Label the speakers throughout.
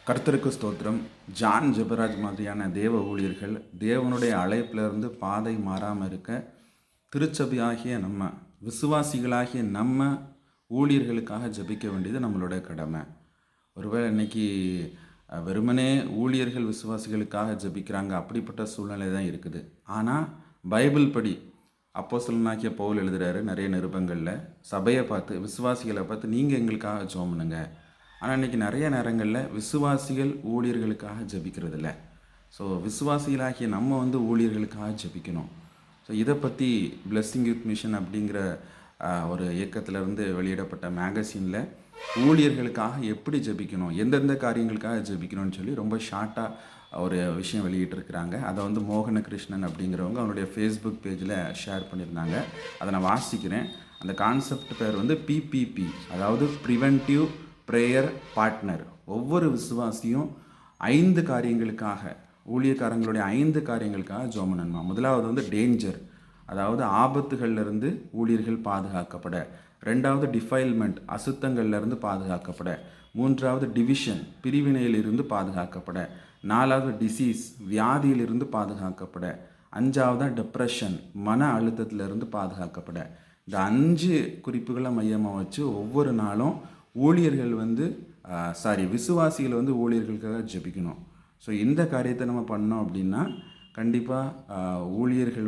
Speaker 1: கர்த்தருக்கு ஸ்தோத்திரம். ஜான் ஜெபராஜ் மாதிரியான தேவ ஊழியர்கள் தேவனுடைய அழைப்பிலிருந்து பாதை மாறாமல் இருக்க திருச்சபையாகிய நம்ம விசுவாசிகளாகிய நம்ம ஊழியர்களுக்காக ஜெபிக்க வேண்டியது நம்மளுடைய கடமை. ஒருவேளை இன்னைக்கு வெறுமனே ஊழியர்கள் விசுவாசிகளுக்காக ஜெபிக்கிறாங்க, அப்படிப்பட்ட சூழ்நிலை தான் இருக்குது. ஆனால் பைபிள் படி அப்போஸ்தலனாகிய பவுல் எழுதுகிறாரு நிறைய நிருபங்களில், சபையை பார்த்து விசுவாசிகளை பார்த்து நீங்கள் எங்களுக்காக ஜெபம் பண்ணுங்க. ஆனால் இன்றைக்கி நிறைய நேரங்களில் விசுவாசிகள் ஊழியர்களுக்காக ஜெபிக்கிறது இல்லை. ஸோ விசுவாசிகளாகிய நம்ம ஊழியர்களுக்காக ஜெபிக்கணும். ஸோ இதை பற்றி பிளெஸ்ஸிங் யூத் மிஷன் அப்படிங்கிற ஒரு இயக்கத்திலேருந்து வெளியிடப்பட்ட மேகசினில் ஊழியர்களுக்காக எப்படி ஜெபிக்கணும், எந்தெந்த காரியங்களுக்காக ஜெபிக்கணும்னு சொல்லி ரொம்ப ஷார்ட்டாக ஒரு விஷயம் வெளியிட்டிருக்கிறாங்க. அதை மோகன கிருஷ்ணன் அப்படிங்கிறவங்க அவங்களுடைய ஃபேஸ்புக் பேஜில் ஷேர் பண்ணியிருந்தாங்க. அதை நான் வாசிக்கிறேன். அந்த கான்செப்ட் பேர் பிபிபி, அதாவது ப்ரிவென்டிவ் ப்ரேயர் பார்ட்னர். ஒவ்வொரு விசுவாசியும் 5 காரியங்களுக்காக, ஊழியக்காரங்களுடைய 5 காரியங்களுக்காக ஜெபம் பண்ணணுமா. முதலாவது டேஞ்சர், அதாவது ஆபத்துகள்லேருந்து ஊழியர்கள் பாதுகாக்கப்பட. 2வது டிஃபைல்மெண்ட், அசுத்தங்கள்லேருந்து பாதுகாக்கப்பட. 3வது டிவிஷன், பிரிவினையிலிருந்து பாதுகாக்கப்பட. 4வது டிசீஸ், வியாதியிலிருந்து பாதுகாக்கப்பட. 5வது டிப்ரெஷன், மன அழுத்தத்திலிருந்து பாதுகாக்கப்பட. இந்த 5 குறிப்புகளை மையமாக வச்சு ஒவ்வொரு நாளும் ஊழியர்கள் விசுவாசிகள் ஊழியர்களுக்காக ஜெபிக்கணும். ஸோ இந்த காரியத்தை நம்ம பண்ணோம் அப்படின்னா கண்டிப்பாக ஊழியர்கள்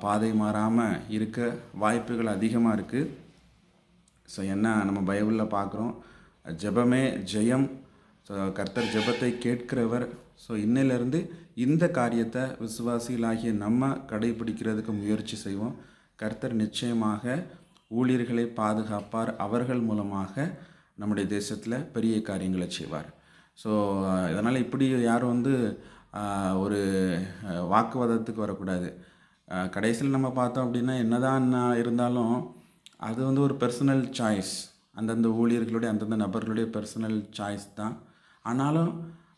Speaker 1: பாதை மாறாமல் இருக்க வாய்ப்புகள் அதிகமாக இருக்குது. ஸோ என்ன நம்ம பைபிளில் பார்க்குறோம், ஜெபமே ஜெயம். ஸோ கர்த்தர் ஜெபத்தை கேட்கிறவர். ஸோ இன்னிலிருந்து இந்த காரியத்தை விசுவாசிகளாகிய நம்ம கடைபிடிக்கிறதுக்கு முயற்சி செய்வோம். கர்த்தர் நிச்சயமாக ஊழியர்களை பாதுகாப்பார். அவர்கள் மூலமாக நம்முடைய தேசத்தில் பெரிய காரியங்களை செய்வார். ஸோ இதனால் இப்படி யாரும் ஒரு வாக்குவாதத்துக்கு வரக்கூடாது. கடைசியில் நம்ம பார்த்தோம் அப்படின்னா என்னதான் இருந்தாலும் அது ஒரு பர்சனல் சாய்ஸ், அந்தந்த ஊழியர்களுடைய அந்தந்த நபர்களுடைய பர்சனல் சாய்ஸ் தான். ஆனாலும்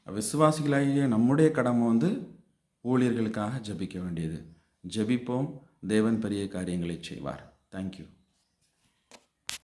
Speaker 1: விசுவாசிகளாகிய நம்முடைய கடமை ஊழியர்களுக்காக ஜெபிக்க வேண்டியது. ஜெபிப்போம், தேவன் பெரிய காரியங்களை செய்வார். தேங்க்யூ.